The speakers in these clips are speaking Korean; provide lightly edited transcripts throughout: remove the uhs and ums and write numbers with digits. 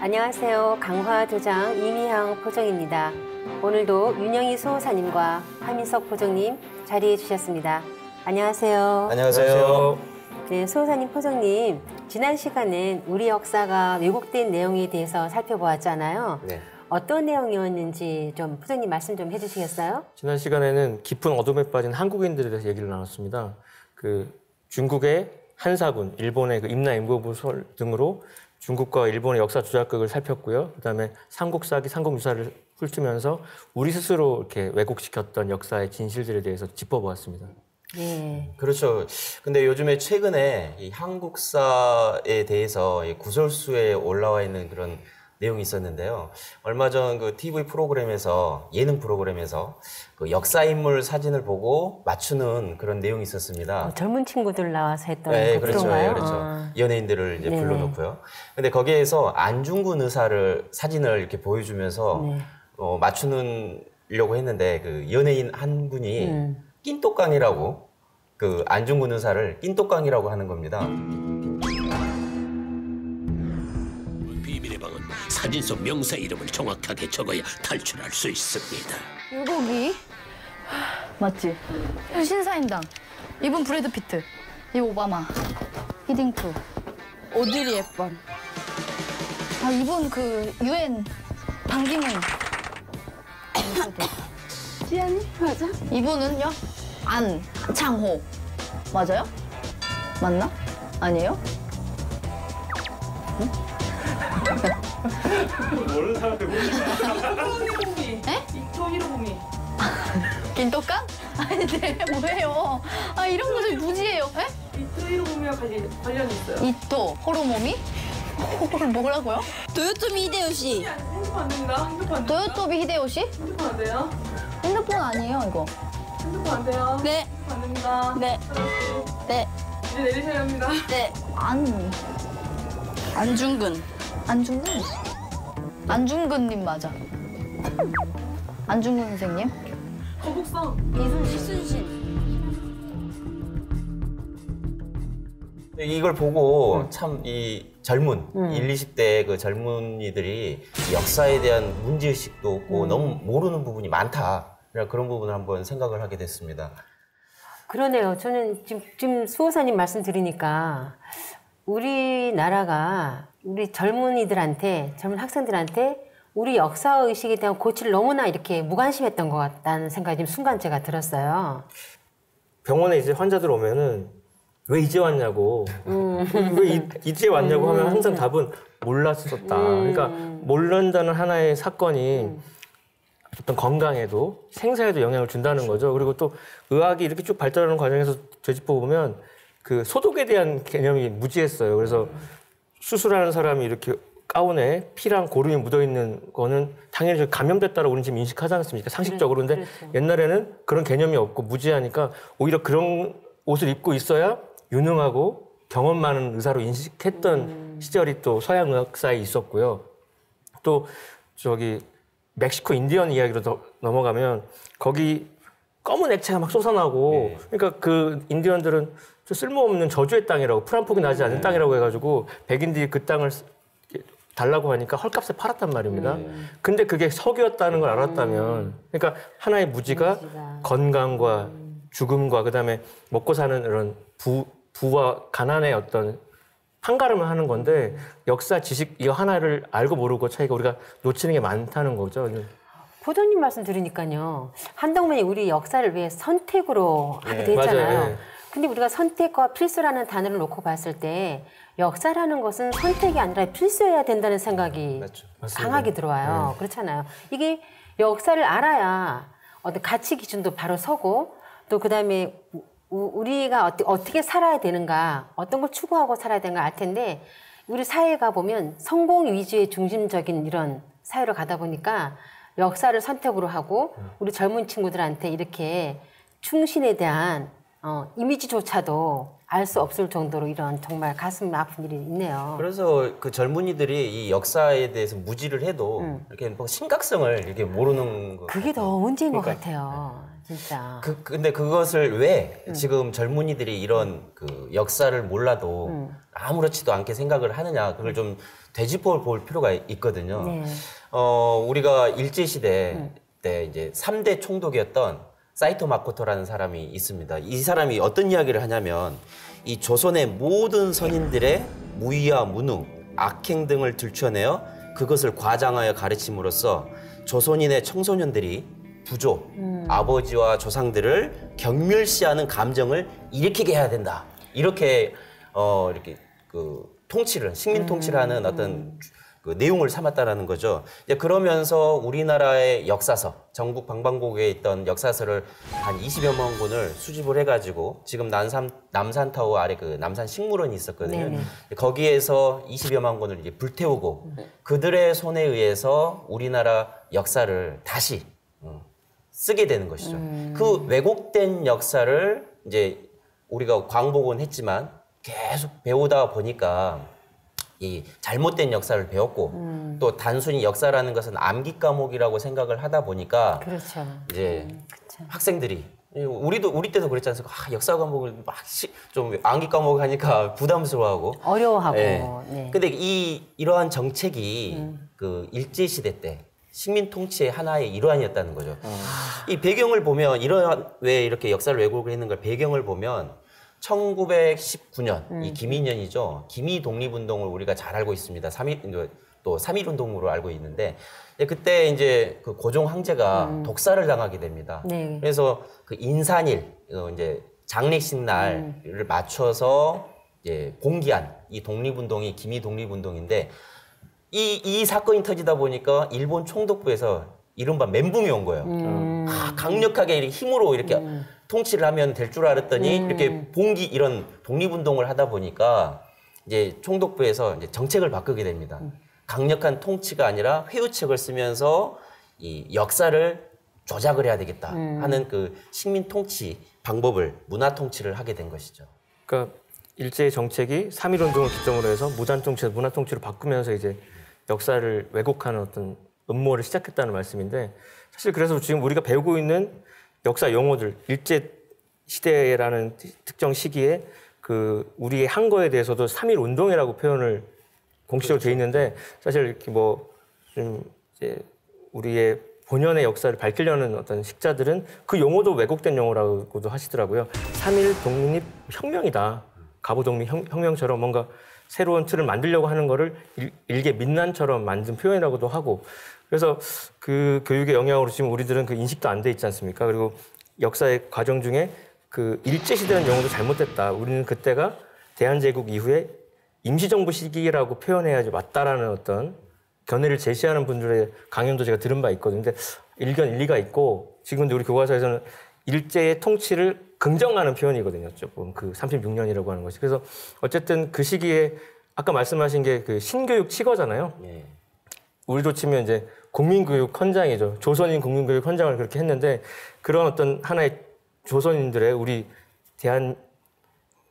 안녕하세요. 강화도장 이미향 포정입니다. 오늘도 윤영희 수호사님과 하민석 포정님 자리해 주셨습니다. 안녕하세요. 안녕하세요. 네, 수호사님, 포정님, 지난 시간엔 우리 역사가 왜곡된 내용에 대해서 살펴보았잖아요. 네. 어떤 내용이었는지 좀 포정님 말씀 좀 해주시겠어요? 지난 시간에는 깊은 어둠에 빠진 한국인들에 대해서 얘기를 나눴습니다. 중국의 한사군, 일본의 임나 임고부설 등으로 중국과 일본의 역사 조작극을 살폈고요. 그다음에 삼국사기, 삼국유사를 훑으면서 우리 스스로 이렇게 왜곡시켰던 역사의 진실들에 대해서 짚어보았습니다. 네. 그렇죠. 근데 요즘에 최근에 이 한국사에 대해서 구설수에 올라와 있는 그런 내용이 있었는데요. 얼마 전 그 TV 프로그램에서, 예능 프로그램에서 그 역사인물 사진을 보고 맞추는 그런 내용이 있었습니다. 젊은 친구들 나와서 했던 네, 그 그렇죠. 프로인가요? 그렇죠. 연예인들을 이제 네네. 불러놓고요. 근데 거기에서 안중근 의사를 사진을 이렇게 보여주면서 네. 맞추려고 했는데 그 연예인 한 분이 낀똑강이라고 그 안중근 의사를 낀똑강이라고 하는 겁니다. 비밀의 방은 사진 속 명사 이름을 정확하게 적어야 탈출할 수 있습니다. 물고기 맞지? 이거 신사임당, 이분 브래드 피트, 이거 오바마, 히딩크, 오드리 헵번. 아 이분 그 UN 반기문. 지안이 맞아? 이분은요? 안창호 맞아요? 맞나? 아니에요? 모르는 사람들 히로부미. 에? 이토 히로부미. 긴똑강? 아닌데 뭐예요? 아 이런 거 좀 무지해요. 에? 이토 히로부미와 관련이 있어요. 이토 호로모미? 뭐라고요? 도요토미 히데요시. 핸드폰 안 됩니다. 핸드폰 안 돼요. 도요토미 히데요시? 핸드폰 안 돼요. 핸드폰 아니에요 이거. 핸드폰 안 돼요. 네. 핸드폰 안 됩니다. 네. 네. 이제 내리셔야 합니다. 네. 안중근. 안중근님 맞아. 안중근 선생님. 거북선. 이순신. 이걸 보고 참 이 젊은 20, 20대 그 젊은이들이 역사에 대한 문제의식도 없고 너무 모르는 부분이 많다. 그런 부분을 한번 생각을 하게 됐습니다. 그러네요. 저는 지금 수호사님 말씀 들으니까 우리나라가 우리 젊은 학생들한테 우리 역사의식에 대한 고치를 너무나 이렇게 무관심했던 것 같다는 생각이 지금 순간 제가 들었어요. 병원에 이제 환자들 오면은 왜 이제 왔냐고, 왜 이제 왔냐고 하면 항상 답은 몰랐었다. 그러니까 모른다는 하나의 사건이 어떤 건강에도 생사에도 영향을 준다는 거죠. 그리고 또 의학이 이렇게 쭉 발달하는 과정에서 되짚어 보면 그 소독에 대한 개념이 무지했어요. 그래서 수술하는 사람이 이렇게 가운에 피랑 고름이 묻어있는 거는 당연히 감염됐다라고 우리는 지금 인식하지 않습니까? 상식적으로. 근데 그렇죠. 옛날에는 그런 개념이 없고 무지하니까 오히려 그런 옷을 입고 있어야 유능하고 경험 많은 의사로 인식했던 시절이 또 서양 의학사에 있었고요. 또 멕시코 인디언 이야기로 넘어가면 거기 검은 액체가 막 쏟아나고 그러니까 그 인디언들은 좀 쓸모없는 저주의 땅이라고 풀 한 폭이 나지 않는 땅이라고 해가지고 백인들이 그 땅을 달라고 하니까 헐값에 팔았단 말입니다. 근데 그게 석유였다는 걸 알았다면 그러니까 하나의 무지가 건강과 죽음과 그다음에 먹고 사는 이런 부와 가난의 어떤 한가름을 하는 건데 역사 지식 이거 하나를 알고 모르고 차이가 우리가 놓치는 게 많다는 거죠. 포도님 말씀 들으니까요. 한동훈이 우리 역사를 왜 선택으로 하기도 네, 했잖아요. 맞아요. 네. 근데 우리가 선택과 필수라는 단어를 놓고 봤을 때 역사라는 것은 선택이 아니라 필수여야 된다는 생각이 맞죠. 강하게 들어와요. 그렇잖아요. 이게 역사를 알아야 어떤 가치 기준도 바로 서고 또 그다음에 우리가 어떻게 살아야 되는가, 어떤 걸 추구하고 살아야 되는가 알 텐데 우리 사회가 보면 성공 위주의 중심적인 이런 사회로 가다 보니까 역사를 선택으로 하고 우리 젊은 친구들한테 이렇게 충신에 대한 이미지조차도 알 수 없을 정도로 이런 정말 가슴 아픈 일이 있네요. 그래서 그 젊은이들이 이 역사에 대해서 무지를 해도 이렇게 뭐 심각성을 이렇게 모르는 거. 그게 더 문제인 것 같아요. 진짜. 근데 그것을 왜 지금 젊은이들이 이런 그 역사를 몰라도 아무렇지도 않게 생각을 하느냐, 그걸 좀 되짚어 볼 필요가 있거든요. 네. 우리가 일제시대 때 이제 3대 총독이었던 사이토 마코토라는 사람이 있습니다. 이 사람이 어떤 이야기를 하냐면 이 조선의 모든 선인들의 무의와 무능, 악행 등을 들춰내어 그것을 과장하여 가르침으로써 조선인의 청소년들이 부조, 아버지와 조상들을 경멸시하는 감정을 일으키게 해야 된다. 이렇게 이렇게 그 통치를 식민 통치를 하는 어떤 그 내용을 삼았다라는 거죠. 이제 그러면서 우리나라의 역사서, 전국 방방곡곡에 있던 역사서를 한 20여만 권을 수집을 해가지고 지금 남산타워 아래 그 남산식물원이 있었거든요. 네네. 거기에서 20여만 권을 이제 불태우고 그들의 손에 의해서 우리나라 역사를 다시 쓰게 되는 것이죠. 그 왜곡된 역사를 이제 우리가 광복은 했지만 계속 배우다 보니까 이 잘못된 역사를 배웠고 또 단순히 역사라는 것은 암기 과목이라고 생각을 하다 보니까 그렇죠. 이제 학생들이 우리 때도 그랬지 않습니까? 역사 과목을 막 좀 암기 과목 하니까 부담스러워하고 어려워하고. 네. 네. 근데 이러한 정책이 그 일제 시대 때 식민 통치의 하나의 일환이었다는 거죠. 이 배경을 보면 왜 이렇게 역사를 왜곡을 했는 걸 배경을 보면 1919년 이 김이년이죠. 김이 독립운동을 우리가 잘 알고 있습니다. 또 3.1운동으로 알고 있는데 그때 이제 그 고종 황제가 독살을 당하게 됩니다. 네. 그래서 그 인산일 이제 장례식 날을 맞춰서 이제 공기한 이 독립운동이 김이 독립운동인데 이 사건이 터지다 보니까 일본 총독부에서 이른바 멘붕이 온 거예요. 강력하게 이렇게 힘으로 이렇게 통치를 하면 될 줄 알았더니 이렇게 이런 독립운동을 하다 보니까 이제 총독부에서 이제 정책을 바꾸게 됩니다. 강력한 통치가 아니라 회유책을 쓰면서 이 역사를 조작을 해야 되겠다 하는 그 식민 통치 방법을 문화 통치를 하게 된 것이죠. 그러니까 일제의 정책이 3.1운동을 기점으로 해서 무단 통치에서 문화 통치로 바꾸면서 이제 역사를 왜곡하는 어떤 음모를 시작했다는 말씀인데 사실 그래서 지금 우리가 배우고 있는 역사 용어들 일제 시대라는 특정 시기에 그 우리의 한 거에 대해서도 3.1 운동이라고 표현을 공식적으로 돼 있는데 사실 이렇게 뭐 좀 이제 우리의 본연의 역사를 밝히려는 어떤 식자들은 그 용어도 왜곡된 용어라고도 하시더라고요. 3.1 독립 혁명이다. 갑오 독립 혁명처럼 뭔가 새로운 틀을 만들려고 하는 거를 일개 민난처럼 만든 표현이라고도 하고 그래서 그 교육의 영향으로 지금 우리들은 그 인식도 안 돼 있지 않습니까? 그리고 역사의 과정 중에 그 일제시대라는 용어도 잘못됐다. 우리는 그때가 대한제국 이후에 임시정부 시기라고 표현해야지 맞다라는 어떤 견해를 제시하는 분들의 강연도 제가 들은 바 있거든요. 근데 일견 일리가 있고 지금 우리 교과서에서는 일제의 통치를 긍정하는 표현이거든요. 조금 그 36년이라고 하는 것이. 그래서 어쨌든 그 시기에 아까 말씀하신 게 그 신교육 치거잖아요. 네. 우리도 치면 이제 국민교육 헌장이죠. 조선인 국민교육 헌장을 그렇게 했는데 그런 어떤 하나의 조선인들의 우리 대한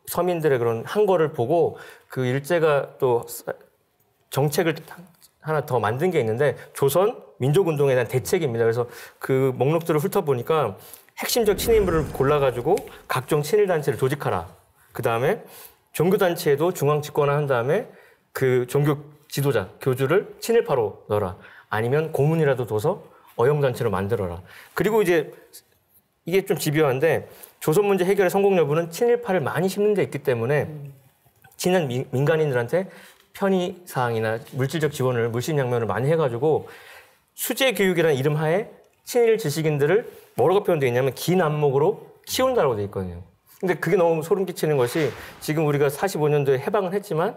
서민들의 그런 한 거를 보고 그 일제가 또 정책을 하나 더 만든 게 있는데 조선 민족운동에 대한 대책입니다. 그래서 그 목록들을 훑어보니까 핵심적 친인물을 골라가지고 각종 친일단체를 조직하라. 그 다음에 종교단체에도 중앙 집권화한 다음에 그 종교 지도자, 교주를 친일파로 넣어라. 아니면 고문이라도 둬서 어영단체로 만들어라. 그리고 이제 이게 좀 집요한데 조선 문제 해결의 성공 여부는 친일파를 많이 심는 데 있기 때문에 친한 민간인들한테 편의사항이나 물질적 지원을 물신양면을 많이 해가지고 수재교육이라는 이름 하에 친일 지식인들을 뭐라고 표현되어 있냐면 긴 안목으로 키운다라고 되어 있거든요. 근데 그게 너무 소름 끼치는 것이 지금 우리가 45년도에 해방을 했지만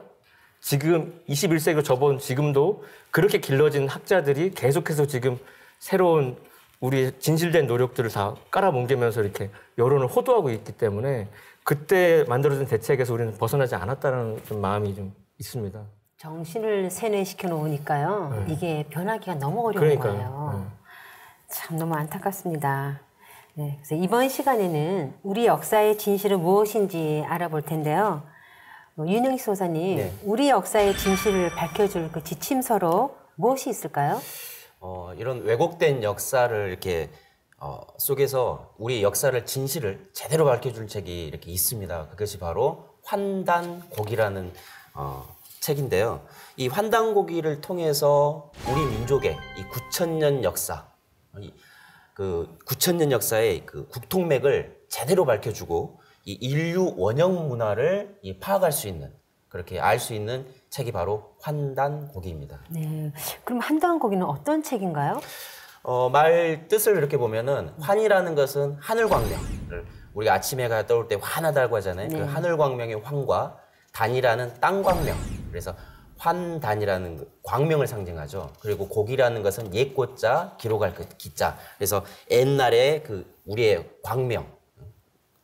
지금 21세기로 접어온 지금도 그렇게 길러진 학자들이 계속해서 지금 새로운 우리 진실된 노력들을 다 깔아뭉개면서 이렇게 여론을 호도하고 있기 때문에 그때 만들어진 대책에서 우리는 벗어나지 않았다는 좀 마음이 좀 있습니다. 정신을 세뇌시켜 놓으니까요. 이게 변하기가 너무 어려운 그러니까요. 거예요. 참 너무 안타깝습니다. 네, 그래서 이번 시간에는 우리 역사의 진실은 무엇인지 알아볼 텐데요. 윤영희 소사님, 네. 우리 역사의 진실을 밝혀줄 그 지침서로 무엇이 있을까요? 이런 왜곡된 역사를 이렇게 속에서 우리 역사를 진실을 제대로 밝혀줄 책이 이렇게 있습니다. 그것이 바로 환단곡이라는 책인데요. 이 환단곡이를 통해서 우리 민족의 이 9,000년 역사, 그 9,000년 역사의 그 국통맥을 제대로 밝혀주고 이 인류 원형 문화를 파악할 수 있는, 그렇게 알 수 있는 책이 바로 환단곡이입니다. 네. 그럼 환단곡이는 어떤 책인가요? 말 뜻을 이렇게 보면은 환이라는 것은 하늘광명을 우리가 아침 해가 떠올 때 환하다고 하잖아요. 네. 그 하늘광명의 환과 단이라는 땅광명. 그래서 환단이라는 광명을 상징하죠. 그리고 곡이라는 것은 옛꽃자 기록할 그 기자. 그래서 옛날에 그 우리의 광명,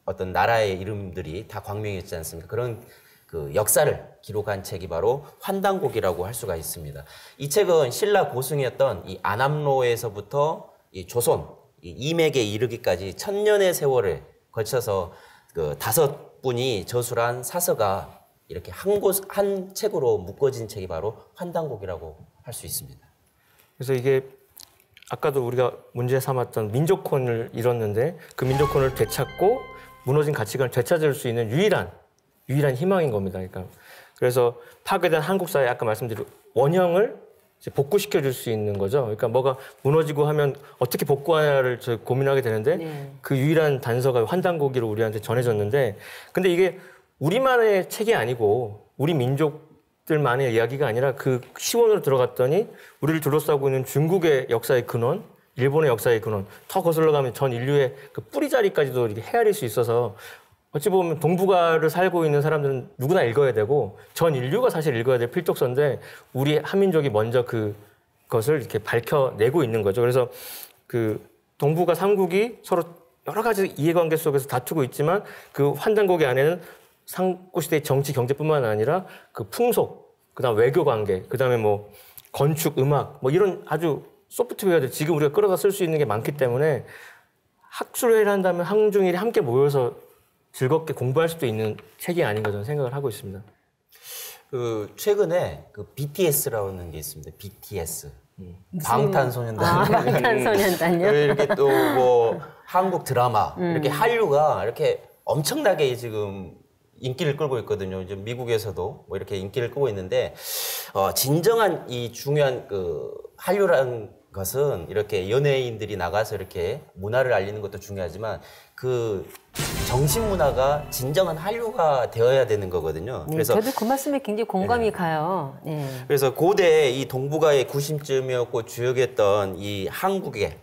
어떤 나라의 이름들이 다 광명이었지 않습니까? 그런 그 역사를 기록한 책이 바로 환단곡이라고 할 수가 있습니다. 이 책은 신라 고승이었던 이 안암로에서부터 이 조선 이 이맥에 이르기까지 1000년의 세월을 거쳐서 그 5분이 저술한 사서가 이렇게 한 책으로 묶어진 책이 바로 환단곡이라고 할 수 있습니다. 그래서 이게 아까도 우리가 문제 삼았던 민족혼을 잃었는데 그 민족혼을 되찾고 무너진 가치관을 되찾을 수 있는 유일한 희망인 겁니다. 그러니까 그래서 파괴된 한국 사회 아까 말씀드린 원형을 이제 복구시켜 줄 수 있는 거죠. 그러니까 뭐가 무너지고 하면 어떻게 복구하냐를 고민하게 되는데 네. 그 유일한 단서가 환단곡이로 우리한테 전해졌는데 근데 이게 우리만의 책이 아니고 우리 민족들만의 이야기가 아니라 그 시원으로 들어갔더니 우리를 둘러싸고 있는 중국의 역사의 근원, 일본의 역사의 근원, 더 거슬러 가면 전 인류의 그 뿌리자리까지도 이렇게 헤아릴 수 있어서 어찌 보면 동북아를 살고 있는 사람들은 누구나 읽어야 되고 전 인류가 사실 읽어야 될 필독서인데 우리 한민족이 먼저 그것을 이렇게 밝혀내고 있는 거죠. 그래서 그 동북아 3국이 서로 여러 가지 이해관계 속에서 다투고 있지만 그 환단곡의 안에는 상고시대의 정치, 경제뿐만 아니라 그 풍속, 그다음 외교 관계, 그다음에 뭐 건축, 음악 뭐 이런 아주 소프트웨어들 지금 우리가 끌어다 쓸 수 있는 게 많기 때문에 학술회의를 한다면 한중일이 함께 모여서 즐겁게 공부할 수도 있는 책이 아닌가 저는 생각을 하고 있습니다. 그 최근에 그 BTS라는 게 있습니다. BTS. 방탄소년단. 방탄소년단요? 이렇게 또 뭐 한국 드라마 이렇게 한류가 이렇게 엄청나게 지금 인기를 끌고 있거든요. 이제 미국에서도 뭐 이렇게 인기를 끌고 있는데 진정한 이 중요한 그 한류라는 것은 이렇게 연예인들이 나가서 이렇게 문화를 알리는 것도 중요하지만 그 정신 문화가 진정한 한류가 되어야 되는 거거든요. 네, 그래서 저도 그 말씀에 굉장히 공감이 가요. 네. 그래서 고대 이 동북아의 구심점이었고 주역이었던 이 한국의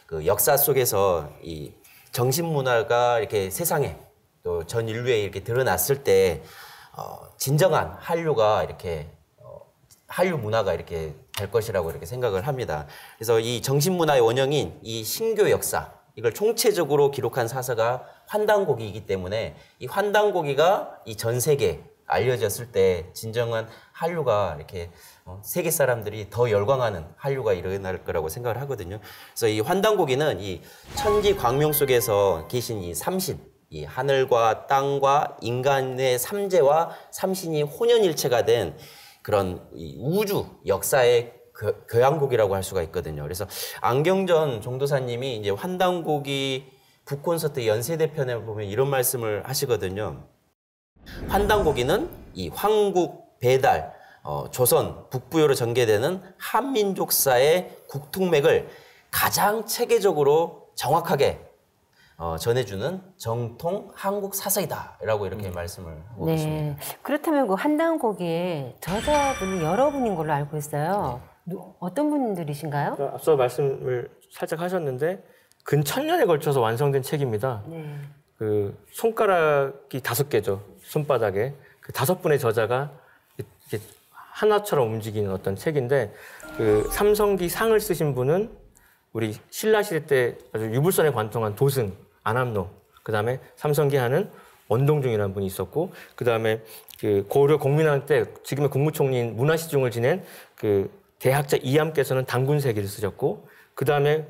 그 역사 속에서 이 정신 문화가 이렇게 세상에 또 전 인류에 이렇게 드러났을 때 진정한 한류가 이렇게 한류 문화가 이렇게 될 것이라고 이렇게 생각을 합니다. 그래서 이 정신 문화의 원형인 이 신교 역사 이걸 총체적으로 기록한 사서가 환단곡이기 때문에 이 환단곡이가 이 전 세계에 알려졌을 때 진정한 한류가 이렇게 세계 사람들이 더 열광하는 한류가 일어날 거라고 생각을 하거든요. 그래서 이 환단곡이는 이 천지 광명 속에서 계신 이 삼신, 이 하늘과 땅과 인간의 삼재와 삼신이 혼연일체가 된 그런 이 우주 역사의 교향곡이라고 할 수가 있거든요. 그래서 안경전 종도사님이 이제 환단곡이 북콘서트 연세대 편에 보면 이런 말씀을 하시거든요. 환단곡이는 이 황국, 배달, 조선, 북부요로 전개되는 한민족사의 국통맥을 가장 체계적으로 정확하게 전해주는 정통 한국 사서이다라고 이렇게 말씀을 하고 계십니다. 그렇다면 그 환단곡의 저자분이 여러분인 걸로 알고 있어요. 어떤 분들이신가요? 앞서 말씀을 살짝 하셨는데 근 1000년에 걸쳐서 완성된 책입니다. 네. 그 손가락이 5개죠. 손바닥에 그 5분의 저자가 이렇게 하나처럼 움직이는 어떤 책인데 그 삼성기 상을 쓰신 분은 우리 신라 시대 때 아주 유불선에 관통한 도승, 안암로, 그다음에 삼성기 하는 원동중이라는 분이 있었고 그다음에 그 고려 공민왕 때 지금의 국무총리인 문화시중을 지낸 그 대학자 이암께서는 당군세기를 쓰셨고 그다음에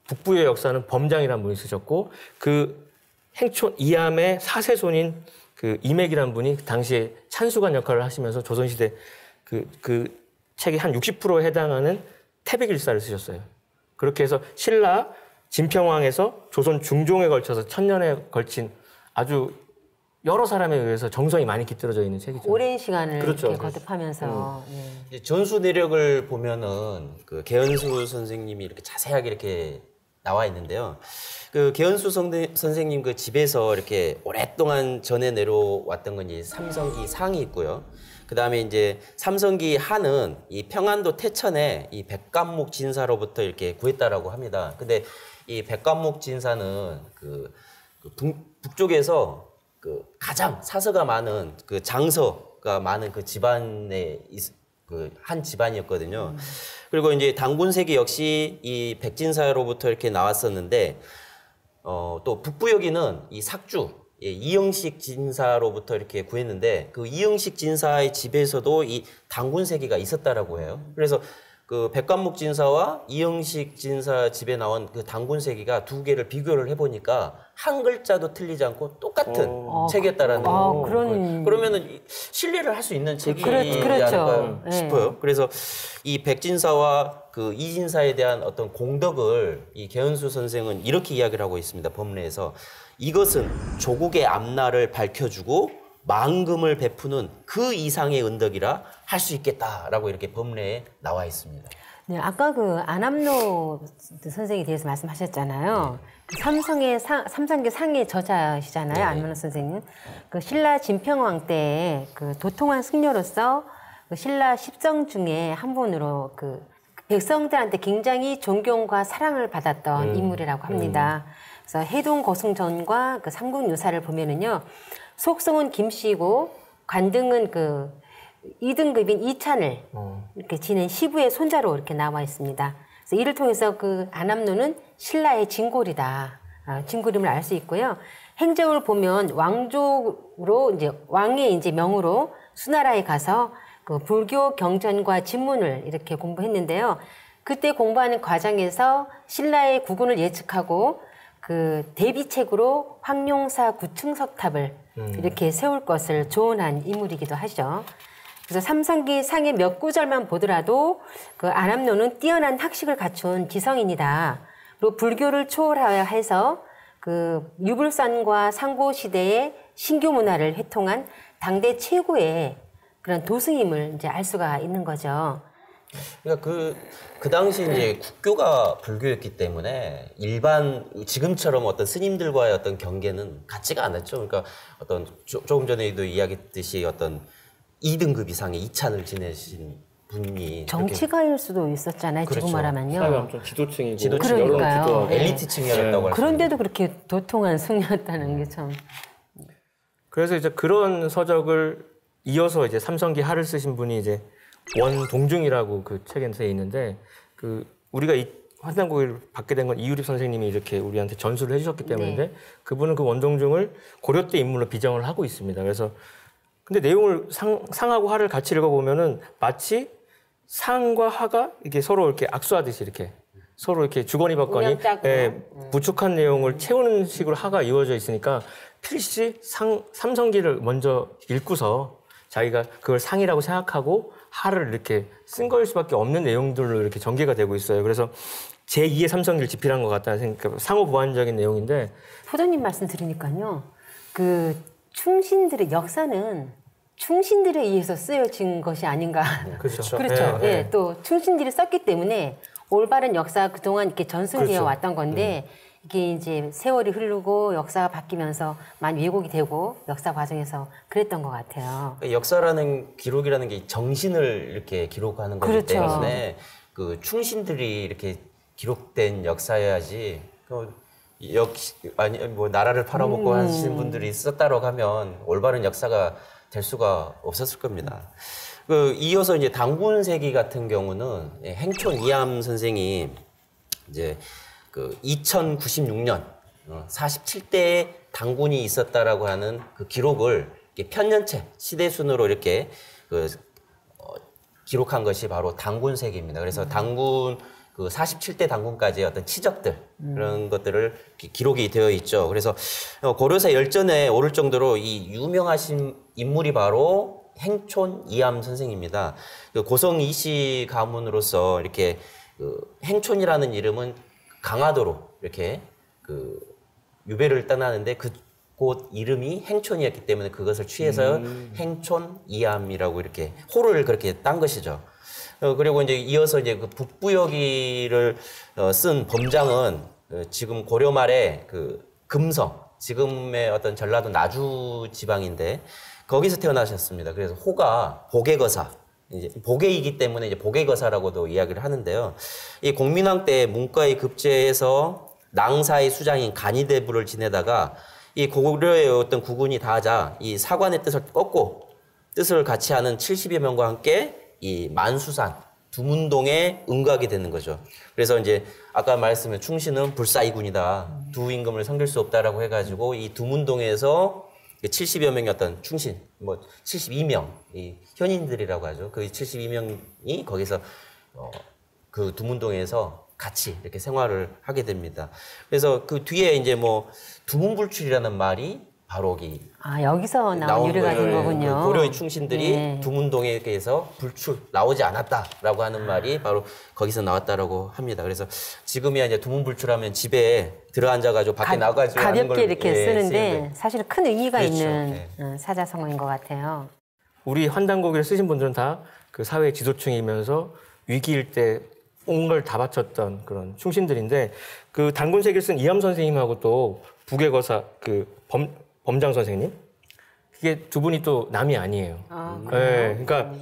북부의 역사는 범장이라는 분이 쓰셨고 그 행촌 이암의 사세손인 그 이맥이라는 분이 당시에 찬수관 역할을 하시면서 조선시대 그 책의 한 60%에 해당하는 태백일사를 쓰셨어요. 그렇게 해서 신라, 진평왕에서 조선 중종에 걸쳐서 1000년에 걸친 아주 여러 사람에 의해서 정성이 많이 깃들어져 있는 책이죠. 오랜 시간을 그렇죠. 이렇게 거듭하면서 이제 전수 내력을 보면은 그 개연수 선생님이 이렇게 자세하게 이렇게 나와 있는데요. 그 개연수 선생님 그 집에서 이렇게 오랫동안 전해 내려왔던 건 이제 삼성기 상이 있고요. 그 다음에 이제 삼성기 하는 이 평안도 태천에 이 백관목 진사로부터 이렇게 구했다라고 합니다. 근데 이 백관목 진사는 그 북쪽에서 그 가장 사서가 많은 그 장서가 많은 그 집안에 그 한 집안이었거든요. 그리고 이제 당군세기 역시 이 백진사로부터 이렇게 나왔었는데 또 북부여기는 이 삭주 이영식 진사로부터 이렇게 구했는데 그 이영식 진사의 집에서도 이 당군세기가 있었다라고 해요. 그래서 그 백관목 진사와 이영식 진사 집에 나온 그 당군세기가 두 개를 비교를 해보니까 한 글자도 틀리지 않고 똑같은 책이었다라는 그런 그러면은 신뢰를 할 수 있는 책이 그렇죠. 아닐까 싶어요. 그래서 이 백진사와 그 이진사에 대한 어떤 공덕을 이 개연수 선생은 이렇게 이야기를 하고 있습니다. 법례에서 이것은 조국의 앞날을 밝혀주고 망금을 베푸는 그 이상의 은덕이라 할 수 있겠다라고 이렇게 법례에 나와 있습니다. 네, 아까 그 안암로 선생에 대해서 말씀하셨잖아요. 삼성기 상의 저자시잖아요, 안암로 선생님. 그 신라 진평왕 때 그 도통한 승려로서 그 신라 10성 중에 한 분으로 그 백성들한테 굉장히 존경과 사랑을 받았던 인물이라고 합니다. 그래서 해동 거승전과 그 삼국유사를 보면은요, 속성은 김씨고 관등은 그 2등급인 이찬을 이렇게 지낸 시부의 손자로 이렇게 나와 있습니다. 그래서 이를 통해서 그 안암로는 신라의 진골이다. 진골임을 알 수 있고요. 행적을 보면 왕족으로 이제 왕의 이제 명으로 수나라에 가서 그 불교 경전과 진문을 이렇게 공부했는데요. 그때 공부하는 과정에서 신라의 국운을 예측하고 그 대비책으로 황룡사 구층석탑을 이렇게 세울 것을 조언한 인물이기도 하죠. 그래서 삼성기 상의 몇 구절만 보더라도 그 안암로는 뛰어난 학식을 갖춘 지성인이다. 그리고 불교를 초월하여 해서 그 유불산과 상고 시대의 신교 문화를 회통한 당대 최고의 그런 도승임을 이제 알 수가 있는 거죠. 그러니까 그 당시 이제 국교가 불교였기 때문에 일반 지금처럼 어떤 스님들과의 어떤 경계는 같지가 않았죠. 그러니까 어떤 조금 전에도 이야기했듯이 어떤 2등급 이상의 이찬을 지내신 분이 정치가일 수도 있었잖아요. 그렇죠. 지금 말하면요. 사회가 엄청 지도층이고 그러니까요. 엘리트층이었다고 할 수 그런데도 그렇게 도통한 승려였다는 게 참. 그래서 이제 그런 서적을 이어서 이제 삼성기 하를 쓰신 분이 이제 원동중이라고 그 책에 있는데 그 우리가 이 화단고기를 받게 된 건 이유립 선생님이 이렇게 우리한테 전수를 해주셨기 때문인데 그분은 그 원동중을 고려 때 인물로 비정을 하고 있습니다. 그래서 근데 내용을 상하고 하를 같이 읽어보면은 마치 상과 하가 이렇게 서로 이렇게 악수하듯이 이렇게 서로 이렇게 주거니 받거니 부축한 내용을 채우는 식으로 하가 이루어져 있으니까 필시 삼성기를 먼저 읽고서 자기가 그걸 상이라고 생각하고 하를 이렇게 쓴 거일 수밖에 없는 내용들로 이렇게 전개가 되고 있어요. 그래서 제2의 삼성기를 집필한 것 같다는 생각, 상호 보완적인 내용인데. 포도님 말씀 들으니까요. 그 충신들의 역사는 충신들에 의해서 쓰여진 것이 아닌가. 그렇죠. 그렇죠. 예, 또 충신들이 썼기 때문에 올바른 역사가 그동안 이렇게 전승되어 그렇죠. 왔던 건데 이게 이제 세월이 흐르고 역사가 바뀌면서 많이 왜곡이 되고 역사 과정에서 그랬던 것 같아요. 역사라는 기록이라는 게 정신을 이렇게 기록하는 거기 그렇죠. 때문에 그 충신들이 이렇게 기록된 역사여야지 아니 뭐 나라를 팔아먹고 하시는 분들이 썼다라고 하면 올바른 역사가 될 수가 없었을 겁니다. 그 이어서 이제 당군세기 같은 경우는 행촌 이암 선생이 이제 그 2096년 47대의 당군이 있었다라고 하는 그 기록을 편년체 시대순으로 이렇게 기록한 것이 바로 당군세기입니다. 그래서 당군 그 47대 당군까지의 어떤 치적들 그런 것들을 기록이 되어 있죠. 그래서 고려사 열전에 오를 정도로 이 유명하신 인물이 바로 행촌 이암 선생입니다. 그 고성 이씨 가문으로서 이렇게 그 행촌이라는 이름은 강화도로 이렇게 그 유배를 떠나는데 그곳 이름이 행촌이었기 때문에 그것을 취해서 행촌 이암이라고 이렇게 호를 그렇게 딴 것이죠. 그리고 이제 이어서 이제 그 북부여기를 쓴 범장은 지금 고려 말에 그 금성, 지금의 어떤 전라도 나주 지방인데 거기서 태어나셨습니다. 그래서 호가 복외거사, 이제 복외이기 때문에 이제 복외거사라고도 이야기를 하는데요. 이 공민왕 때 문과에 급제해서 낭사의 수장인 간이대부를 지내다가 이 고려의 어떤 국군이 다하자 이 사관의 뜻을 꺾고 뜻을 같이 하는 70여 명과 함께 이 만수산 두문동에 응가하게 되는 거죠. 그래서 이제 아까 말씀드린 충신은 불사이군이다. 두 임금을 섬길 수 없다라고 해가지고 이 두문동에서 70여 명의 어떤 충신, 뭐 72명 이 현인들이라고 하죠. 그 72명이 거기서 그 두문동에서 같이 이렇게 생활을 하게 됩니다. 그래서 그 뒤에 이제 뭐 두문불출이라는 말이 바로 여기서 나온 유래가 된 거군요. 그 고려의 충신들이 네. 두문동에 대해서 불출 나오지 않았다라고 하는 말이 바로 거기서 나왔다라고 합니다. 그래서 지금이야 이제 두문불출하면 집에 들어앉아가지고 밖에 나가지고 하는 걸 가볍게 이렇게 쓰는데 쓰는데 사실은 큰 의미가 그렇죠. 있는 사자성어인 것 같아요. 우리 환단고기를 쓰신 분들은 다 그 사회 지도층이면서 위기일 때 온 걸 다 바쳤던 그런 충신들인데 그 단군세기를 쓴 이암 선생님하고 또 북외거사 그 범장 선생님 그게 두 분이 또 남이 아니에요. 네, 그러니까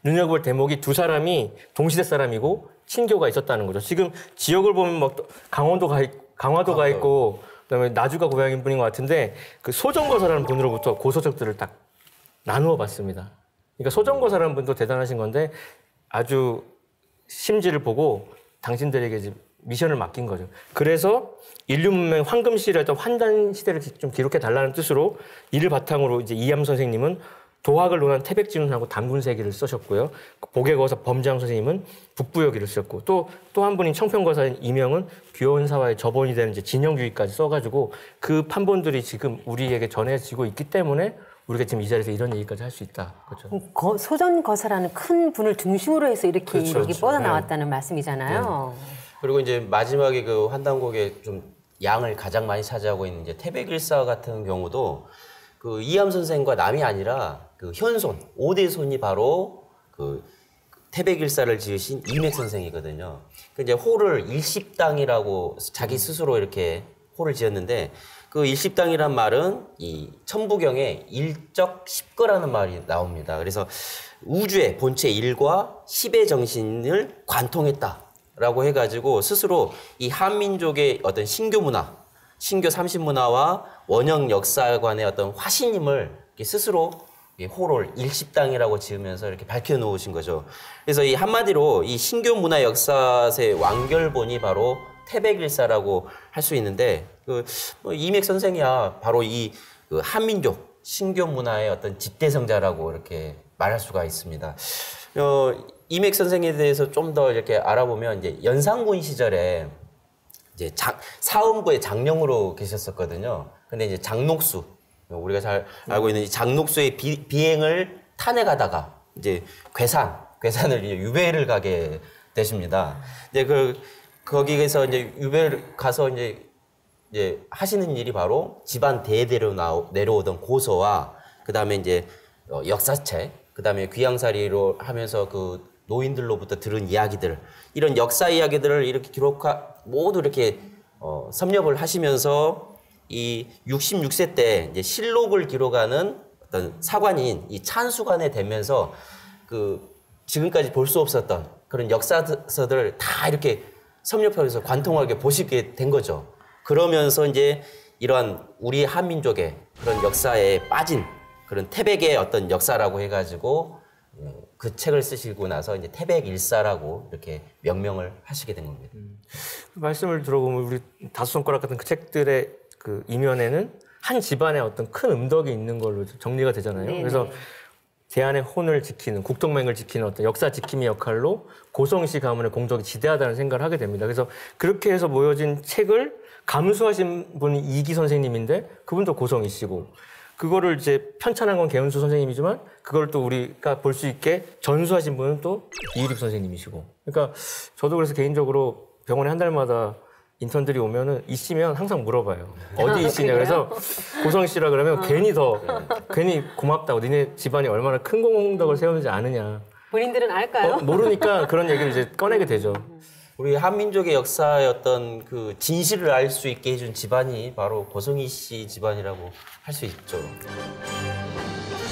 눈여겨볼 대목이 두 사람이 동시대 사람이고 친교가 있었다는 거죠. 지금 지역을 보면 막 강화도가 있고 그다음에 나주가 고향인 분인 것 같은데 그 소정거사라는 분으로부터 고소적들을 딱 나누어 봤습니다. 그러니까 소정거사라는 분도 대단하신 건데 아주 심지를 보고 당신들에게 이제 미션을 맡긴 거죠. 그래서 인류 문명 황금시대였던 환단 시대를 좀 기록해 달라는 뜻으로 이를 바탕으로 이제 이암 선생님은 도학을 논한 태백진운하고 단군세기를 쓰셨고요. 복외거사 범장 선생님은 북부여기를 쓰셨고 또 한 분인 청평거사인 이명은 귀원사와의 저본이 되는 이제 진영주의까지 써가지고 그 판본들이 지금 우리에게 전해지고 있기 때문에 우리가 지금 이 자리에서 이런 얘기까지 할 수 있다. 그렇죠. 소전거사라는 큰 분을 중심으로 해서 이렇게 그렇죠, 이렇게 그렇죠. 뻗어나왔다는 말씀이잖아요. 그리고 이제 마지막에 그 환단곡에 좀 양을 가장 많이 차지하고 있는 이제 태백일사 같은 경우도 그 이암 선생과 남이 아니라 그 현손, 5대 손이 바로 그 태백일사를 지으신 이맥 선생이거든요. 그 이제 호를 일십당이라고 자기 스스로 이렇게 호를 지었는데 그 일십당이란 말은 이 천부경에 일적 십거라는 말이 나옵니다. 그래서 우주의 본체 일과 십의 정신을 관통했다라고 해가지고 스스로 이 한민족의 어떤 신교 문화, 신교 30문화와 원형 역사관의 어떤 화신임을 스스로 호를 일십당이라고 지으면서 이렇게 밝혀놓으신 거죠. 그래서 이 한마디로 이 신교 문화 역사의 완결본이 바로 태백일사라고 할 수 있는데 이맥 선생이야 바로 이 그 한민족 신교 문화의 어떤 집대성자라고 이렇게 말할 수가 있습니다. 이맥 선생에 대해서 좀 더 이렇게 알아보면 이제 연산군 시절에 이제 사음부의 장령으로 계셨었거든요. 근데 이제 장녹수 우리가 잘 알고 있는 이 장녹수의 비행을 탄핵하다가 이제 괴산을 이제 유배를 가게 되십니다. 이제 거기에서 이제 유배를 가서 이제 하시는 일이 바로 집안 대대로 내려오던 고서와 그다음에 이제 역사책, 그다음에 귀양살이로 하면서 그 노인들로부터 들은 이야기들, 이런 역사 이야기들을 이렇게 모두 이렇게 섭렵을 하시면서 이 66세 때 이제 실록을 기록하는 어떤 사관인 이 찬수관에 되면서 그 지금까지 볼 수 없었던 그런 역사서들을 다 이렇게 섭렵하면서 관통하게 보시게 된 거죠. 그러면서 이제 이러한 우리 한민족의 그런 역사에 빠진 그런 태백의 어떤 역사라고 해가지고 그 책을 쓰시고 나서 이제 태백일사라고 이렇게 명명을 하시게 된 겁니다. 말씀을 들어보면 우리 다섯 손가락 같은 그 책들의 그 이면에는 한 집안의 어떤 큰 음덕이 있는 걸로 정리가 되잖아요. 네네. 그래서 대한의 혼을 지키는, 국동맹을 지키는 어떤 역사 지킴이 역할로 고성시 가문의 공적이 지대하다는 생각을 하게 됩니다. 그래서 그렇게 해서 모여진 책을 감수하신 분이 이기 선생님인데 그분도 고성이시고, 그거를 이제 편찬한 건 개은수 선생님이지만 그걸 또 우리가 볼 수 있게 전수하신 분은 또 이일입 선생님이시고. 그러니까 저도 그래서 개인적으로 병원에 한 달마다 인턴들이 오면은 이씨면 항상 물어봐요. 어디 이씨냐. 그래서 고성 씨라 그러면 괜히 고맙다고 니네 집안이 얼마나 큰 공덕을 세우는지 아느냐. 본인들은 알까요? 모르니까 그런 얘기를 이제 꺼내게 되죠. 우리 한민족의 역사의 어떤 그 진실을 알 수 있게 해준 집안이 바로 고성희 씨 집안이라고 할 수 있죠.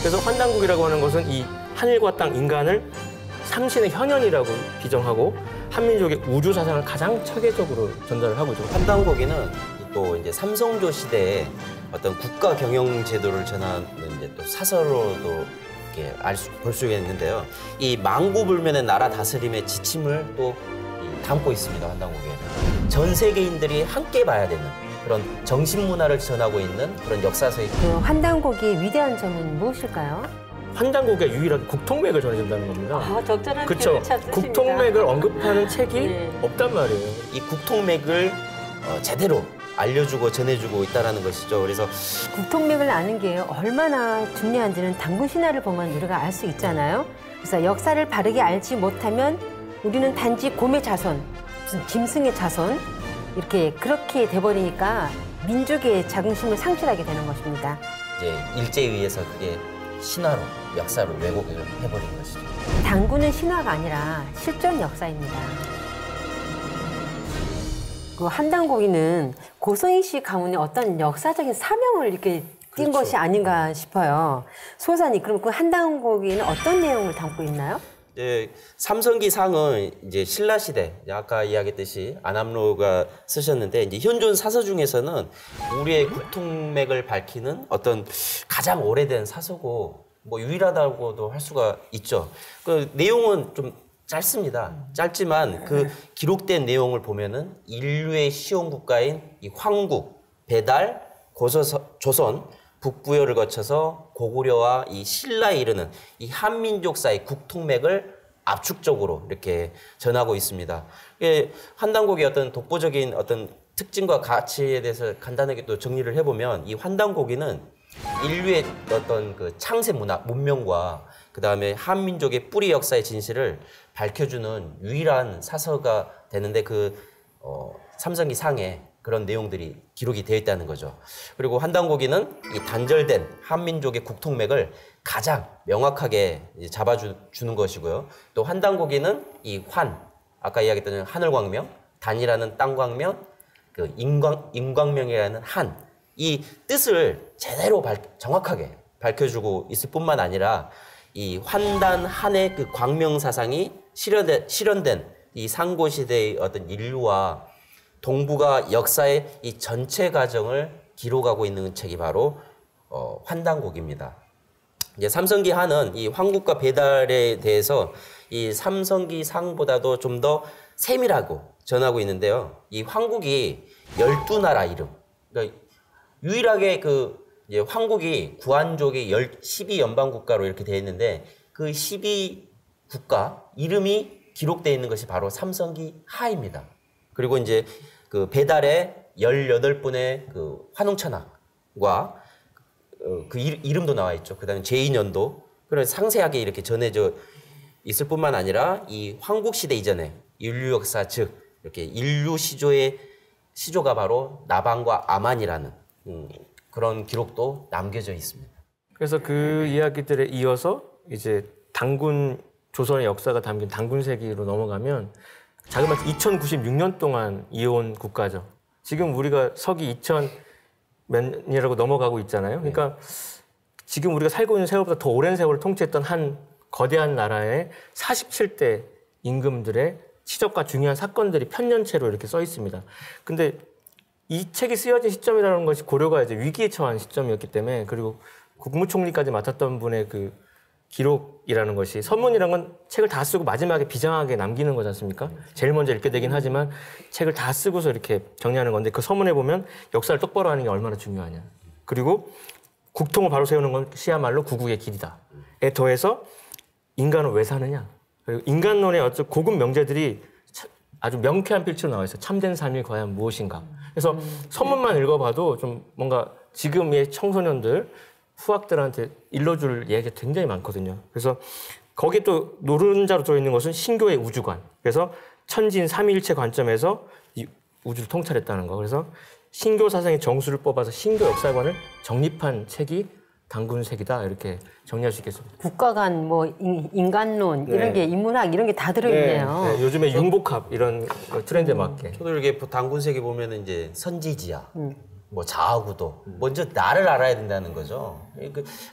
그래서 환단국이라고 하는 것은 이 하늘과 땅 인간을 삼신의 현현이라고 비정하고 한민족의 우주 사상을 가장 체계적으로 전달을 하고 있죠. 환단고기는 또 이제 삼성조 시대에 어떤 국가 경영 제도를 전하는 이제 또 사서로도 볼 수가 있는데요. 이 망구불면의 나라 다스림의 지침을 또 담고 있습니다. 환단고기에는 전 세계인들이 함께 봐야 되는 그런 정신 문화를 전하고 있는 그런 역사서의 그 환단곡의 위대한 점은 무엇일까요? 환단고기가 유일하게 국통맥을 전해준다는 겁니다. 아, 적절한 그렇죠. 표현을 찾으십니다. 국통맥을 언급하는 책이 네. 없단 말이에요. 이 국통맥을 제대로 알려주고 전해주고 있다는 것이죠. 그래서 국통맥을 아는 게 얼마나 중요한지는 당군 신화를 보면 우리가 알 수 있잖아요. 그래서 역사를 바르게 알지 못하면 우리는 단지 곰의 자손, 무슨 짐승의 자손 그렇게 돼버리니까 민족의 자긍심을 상실하게 되는 것입니다. 이제 일제에 의해서 그게 신화로 역사로 왜곡을 해버린 것이죠. 당군은 신화가 아니라 실존 역사입니다. 그 한단고기는 고성희 씨 가문의 어떤 역사적인 사명을 이렇게 띈 그렇죠. 것이 아닌가 싶어요. 소사님, 그럼 그 한단고기는 어떤 내용을 담고 있나요? 삼성기 상은 이제 신라 시대, 아까 이야기했듯이 안암로가 쓰셨는데 이제 현존 사서 중에서는 우리의 국통맥을 밝히는 어떤 가장 오래된 사서고 뭐 유일하다고도 할 수가 있죠. 그 내용은 좀 짧습니다. 짧지만 그 기록된 내용을 보면은 인류의 시온 국가인 이 황국, 배달, 조선, 북부여를 거쳐서 고구려와 이 신라에 이르는 이 한민족사의 국통맥을 압축적으로 이렇게 전하고 있습니다. 환단곡의 어떤 독보적인 어떤 특징과 가치에 대해서 간단하게 또 정리를 해보면 이 환단고기는 인류의 어떤 그 창세 문명과 그 다음에 한민족의 뿌리 역사의 진실을 밝혀주는 유일한 사서가 되는데 삼성기 상에 그런 내용들이 기록이 되어 있다는 거죠. 그리고 환단고기는 이 단절된 한민족의 국통맥을 가장 명확하게 잡아주는 것이고요. 또 환단고기는 이 아까 이야기했던 하늘광명, 단이라는 땅광명, 그 인광명이라는 이 뜻을 제대로 정확하게 밝혀주고 있을 뿐만 아니라 이 한의 그 광명 사상이 실현된 이 상고 시대의 어떤 인류와 동북아 역사의 이 전체 과정을 기록하고 있는 책이 바로 환단곡입니다. 이제 삼성기 한은 이 황국과 배달에 대해서 이 삼성기 상보다도 좀 더 세밀하고 전하고 있는데요. 이 황국이 12나라 이름. 그러니까 유일하게 이제 황국이 구한족의 12연방 국가로 이렇게 되어 있는데 그 12국가 이름이 기록되어 있는 것이 바로 삼성기 하입니다. 그리고 이제 그 배달에 18분의 그 환웅천학과 그 이름도 나와 있죠. 그다음에 제2년도. 그래서 상세하게 이렇게 전해져 있을 뿐만 아니라 이 황국 시대 이전에 인류 역사 즉 이렇게 인류 시조가 바로 나방과 아만이라는 그런 기록도 남겨져 있습니다. 그래서 그 이야기들에 이어서 이제 당군 조선의 역사가 담긴 당군세기로 넘어가면 자그마치 2096년 동안 이어온 국가죠. 지금 우리가 서기 2000 몇 년이라고 넘어가고 있잖아요. 그러니까 지금 우리가 살고 있는 세월보다 더 오랜 세월을 통치했던 한 거대한 나라의 47대 임금들의 치적과 중요한 사건들이 편년체로 이렇게 써 있습니다. 근데 이 책이 쓰여진 시점이라는 것이 고려가 이제 위기에 처한 시점이었기 때문에 그리고 국무총리까지 맡았던 분의 그 기록이라는 것이 서문이라는 건 책을 다 쓰고 마지막에 비장하게 남기는 거지 않습니까? 제일 먼저 읽게 되긴 하지만 책을 다 쓰고서 이렇게 정리하는 건데 그 서문에 보면 역사를 똑바로 하는 게 얼마나 중요하냐. 그리고 국통을 바로 세우는 것이야말로 구국의 길이다에 더해서 인간은 왜 사느냐. 그리고 인간론의 어떤 고급 명제들이 아주 명쾌한 필체로 나와 있어요. 참된 삶이 과연 무엇인가. 그래서 서문만 읽어봐도 좀 뭔가 지금의 청소년들 후학들한테 일러줄 얘기가 굉장히 많거든요. 그래서 거기에 또 노른자로 들어있는 것은 신교의 우주관. 그래서 천진 삼위일체 관점에서 이 우주를 통찰했다는 거. 그래서 신교 사상의 정수를 뽑아서 신교 역사관을 정립한 책이 단군색이다 이렇게 정리할 수 있겠습니다. 국가 간 뭐 인간론 네. 이런 게 인문학 이런 게 다 들어있네요. 네, 요즘에 융복합 이런 트렌드에 맞게. 저도 이렇게 단군색에 보면은 이제 선지지야, 뭐 자아구도, 먼저 나를 알아야 된다는 거죠.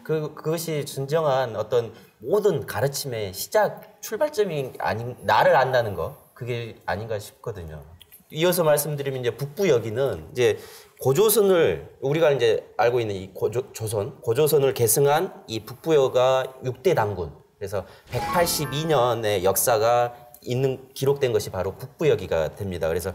그것이 진정한 어떤 모든 가르침의 시작 출발점이 아닌 나를 안다는 거, 그게 아닌가 싶거든요. 이어서 말씀드리면 이제 북부여기는 이제 고조선을 우리가 이제 알고 있는 이 고조선을 계승한 이 북부여가 6대 단군. 그래서 182년의 역사가 기록된 것이 바로 북부여기가 됩니다. 그래서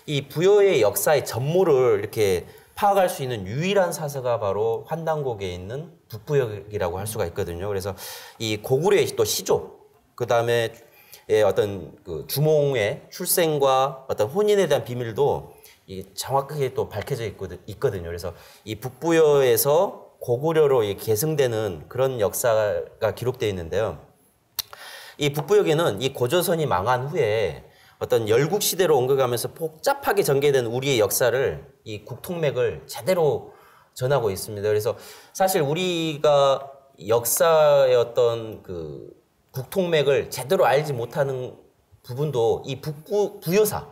이 부여의 역사의 전모를 이렇게 파악할 수 있는 유일한 사서가 바로 환단곡에 있는 북부여기라고 할 수가 있거든요. 그래서 이 고구려의 또 시조, 그 다음에 어떤 그 주몽의 출생과 어떤 혼인에 대한 비밀도 정확하게 또 밝혀져 있거든요. 그래서 이 북부여에서 고구려로 계승되는 그런 역사가 기록되어 있는데요. 이 북부여기는 이 고조선이 망한 후에 어떤 열국 시대로 옮겨가면서 복잡하게 전개된 우리의 역사를 이 국통맥을 제대로 전하고 있습니다. 그래서 사실 우리가 역사의 어떤 그 국통맥을 제대로 알지 못하는 부분도 이 부여사,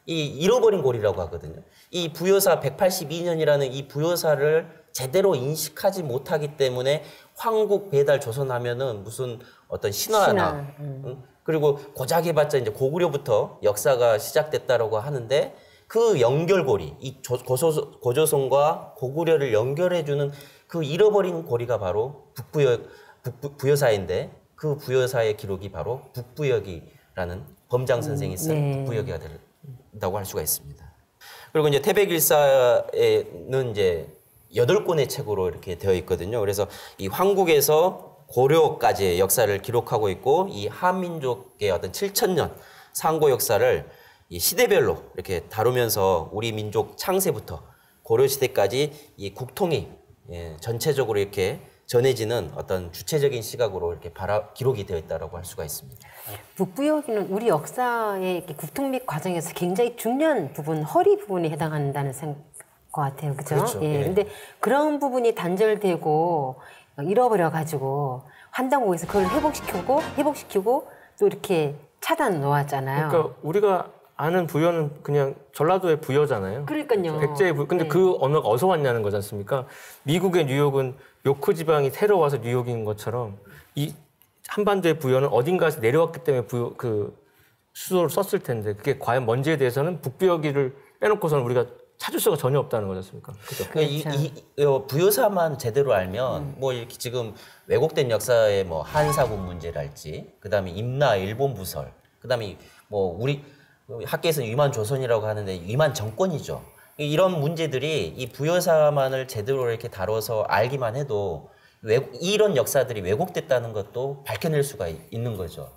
이 잃어버린 고리라고 하거든요. 이 부여사 182년이라는 이 부여사를 제대로 인식하지 못하기 때문에 황국 배달 조선하면은 무슨 어떤 신화나 그리고 고작 해봤자 이제 고구려부터 역사가 시작됐다라고 하는데 그 연결고리, 이 고조선과 고구려를 연결해주는 그 잃어버린 고리가 바로 부여사인데 그 부여사의 기록이 바로 북부여기라는 범장 선생이 쓴 북부여기가 된다고 할 수가 있습니다. 그리고 이제 태백일사에는 이제 8권의 책으로 이렇게 되어 있거든요. 그래서 이 황국에서 고려까지의 역사를 기록하고 있고 이 한민족의 어떤 7,000년 상고 역사를 이 시대별로 이렇게 다루면서 우리 민족 창세부터 고려 시대까지 이 국통이 전체적으로 이렇게 전해지는 어떤 주체적인 시각으로 이렇게 기록이 되어 있다고 할 수가 있습니다. 북부여기는 우리 역사의 이렇게 국통맥 과정에서 굉장히 중요한 부분, 허리 부분에 해당한다는 것 같아요. 그죠? 그렇죠. 예. 근데 그런 부분이 단절되고 잃어버려가지고 환단곡에서 그걸 회복시키고 또 이렇게 차단 놓았잖아요. 그러니까 우리가 아는 부여는 그냥 전라도의 부여잖아요. 그러니까요. 백제의 부여. 근데 그 언어가 어디서 왔냐는 거지 않습니까? 미국의 뉴욕은 요크 지방이 새로 와서 뉴욕인 것처럼 이 한반도의 부여는 어딘가에서 내려왔기 때문에 그 수도를 썼을 텐데 그게 과연 뭔지에 대해서는 북부여기를 빼놓고서는 우리가 찾을 수가 전혀 없다는 거지 않습니까? 그렇죠? 그러니까 이 부여사만 제대로 알면 뭐 이렇게 지금 왜곡된 역사의 뭐 한사군 문제랄지, 그다음에 임나 일본 부설, 그다음에 뭐 우리 학계에서는 위만 조선이라고 하는데 위만 정권이죠. 이런 문제들이 이 부여사만을 제대로 이렇게 다뤄서 알기만 해도 이런 역사들이 왜곡됐다는 것도 밝혀낼 수가 있는 거죠.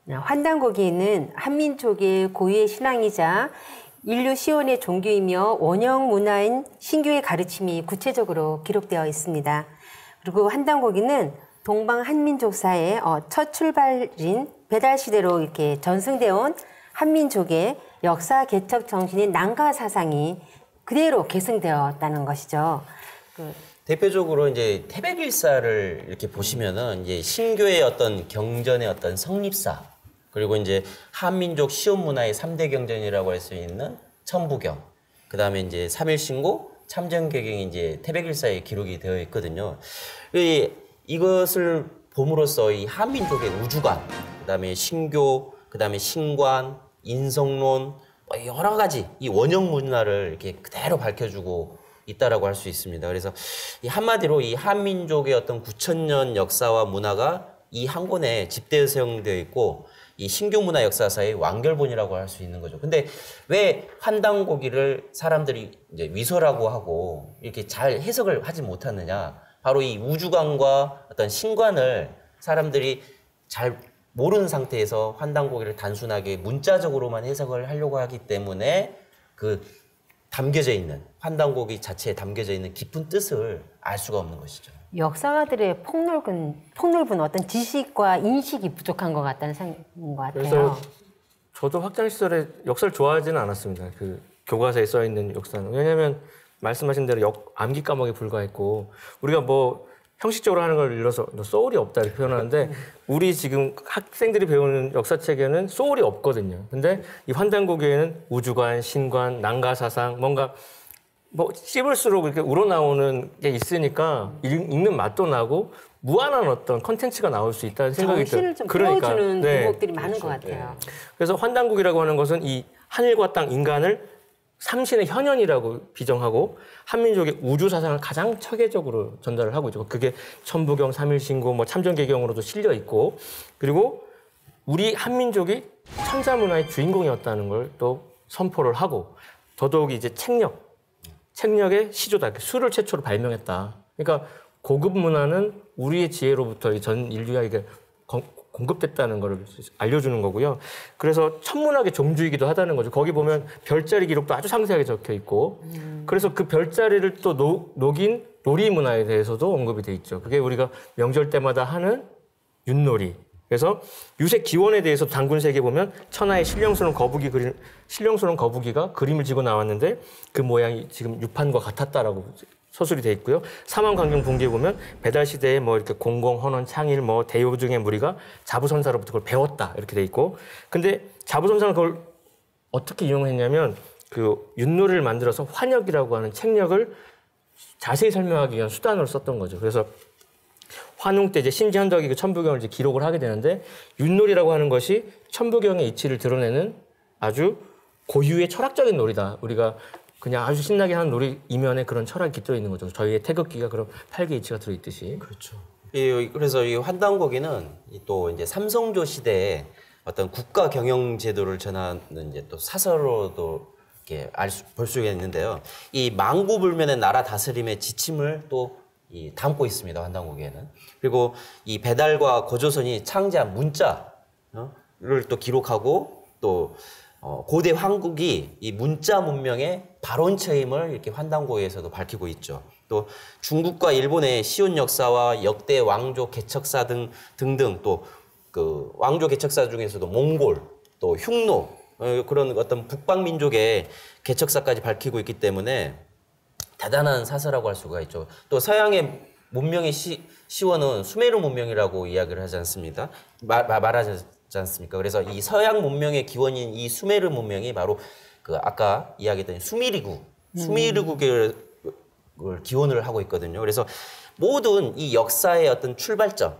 환단곡에는 한민족의 고유의 신앙이자 인류 시온의 종교이며 원형 문화인 신교의 가르침이 구체적으로 기록되어 있습니다. 그리고 환단곡에는 동방 한민족사의 첫 출발인 배달 시대로 이렇게 전승되어 온 한민족의 역사 개척 정신인 난가 사상이 그대로 계승되었다는 것이죠. 대표적으로 이제 태백일사를 이렇게 보시면은 이제 신교의 어떤 경전의 어떤 성립사, 그리고 이제 한민족 시온 문화의 3대 경전이라고 할 수 있는 천부경, 그 다음에 이제 삼일신고, 참전개경이 이제 태백일사에 기록이 되어 있거든요. 이것을 봄으로써 이 한민족의 우주관, 그 다음에 신교, 그 다음에 신관, 인성론, 여러 가지 이 원형 문화를 이렇게 그대로 밝혀주고 있다라고 할 수 있습니다. 그래서 이 한마디로 이 한민족의 어떤 9,000년 역사와 문화가 이 한 권에 집대어 사용되어 있고 이 신교 문화 역사사의 완결본이라고 할 수 있는 거죠. 근데 왜 환단고기를 사람들이 이제 위서라고 하고 이렇게 잘 해석을 하지 못하느냐? 바로 이 우주관과 어떤 신관을 사람들이 잘 모르는 상태에서 환단고기를 단순하게 문자적으로만 해석을 하려고 하기 때문에 그 담겨져 있는 환단고기 자체에 담겨져 있는 깊은 뜻을 알 수가 없는 것이죠. 역사가들의 폭넓은 어떤 지식과 인식이 부족한 것 같다는 생각인 것 같아요. 그래서 저도 학창 시절에 역사를 좋아하지는 않았습니다. 그 교과서에 써 있는 역사는. 왜냐하면 말씀하신 대로 암기 과목에 불과했고 우리가 뭐 형식적으로 하는 걸 일러서 소울이 없다 이렇게 표현하는데 우리 지금 학생들이 배우는 역사책에는 소울이 없거든요. 근데 이 환단고개에는 우주관, 신관, 난가사상 뭔가 뭐 씹을수록 이렇게 우러나오는 게 있으니까 읽는 맛도 나고 무한한 어떤 컨텐츠가 나올 수 있다는 생각이 들어요. 정신을 좀 풀어주는 대목들이 많은 것 같아요. 그래서 환단국이라고 하는 것은 이 하늘과 땅, 인간을 삼신의 현현이라고 비정하고 한민족의 우주 사상을 가장 체계적으로 전달을 하고 있죠. 그게 천부경, 삼일신고, 뭐 참전개경으로도 실려 있고, 그리고 우리 한민족이 천자 문화의 주인공이었다는 걸 또 선포를 하고, 더더욱이 이제 책력의 시조다. 수를 최초로 발명했다. 그러니까 고급 문화는 우리의 지혜로부터 전 인류에게 공급됐다는 걸 알려주는 거고요. 그래서 천문학의 종주이기도 하다는 거죠. 거기 보면 별자리 기록도 아주 상세하게 적혀 있고 그래서 그 별자리를 또 녹인 놀이 문화에 대해서도 언급이 돼 있죠. 그게 우리가 명절 때마다 하는 윷놀이. 그래서 유색 기원에 대해서 단군색에 보면 천하의 신령스러운 거북이가 그림을 지고 나왔는데 그 모양이 지금 유판과 같았다라고 서술이 돼 있고요. 사망관경 분기에 보면 배달 시대에 뭐 이렇게 공공, 헌원, 창일, 뭐 대요 중의 무리가 자부선사로부터 그걸 배웠다 이렇게 돼 있고. 근데 자부선사는 그걸 어떻게 이용했냐면 그 윷놀이를 만들어서 환역이라고 하는 책력을 자세히 설명하기 위한 수단으로 썼던 거죠. 그래서 환웅 때 이제 신지현덕이 그 천부경을 이제 기록을 하게 되는데 윷놀이라고 하는 것이 천부경의 이치를 드러내는 아주 고유의 철학적인 놀이다. 우리가 그냥 아주 신나게 하는 놀이 이면에 그런 철학이 깃들어 있는 거죠. 저희의 태극기가 그런 8개 이치가 들어있듯이. 그렇죠. 그래서 이 환단고기는 또 이제 삼성조 시대에 어떤 국가 경영 제도를 전하는 이제 또 사설로도 이렇게 볼 수가 있는데요. 이 망구불면의 나라 다스림의 지침을 또 담고 있습니다. 환단고기에는. 그리고 이 배달과 고조선이 창제한 문자를 또 기록하고 또 고대 황국이 이 문자 문명의 발원처임을 이렇게 환단고에서도 밝히고 있죠. 또 중국과 일본의 시온 역사와 역대 왕조 개척사 등등 또 그 왕조 개척사 중에서도 몽골 또 흉노 그런 어떤 북방 민족의 개척사까지 밝히고 있기 때문에 대단한 사서라고 할 수가 있죠. 또 서양의 문명의 시원은 수메르 문명이라고 이야기를 하지 않습니다. 말하지 않습니까? 그래서 이 서양 문명의 기원인 이 수메르 문명이 바로 그 아까 이야기했던 수메르국을 기원을 하고 있거든요. 그래서 모든 이 역사의 어떤 출발점,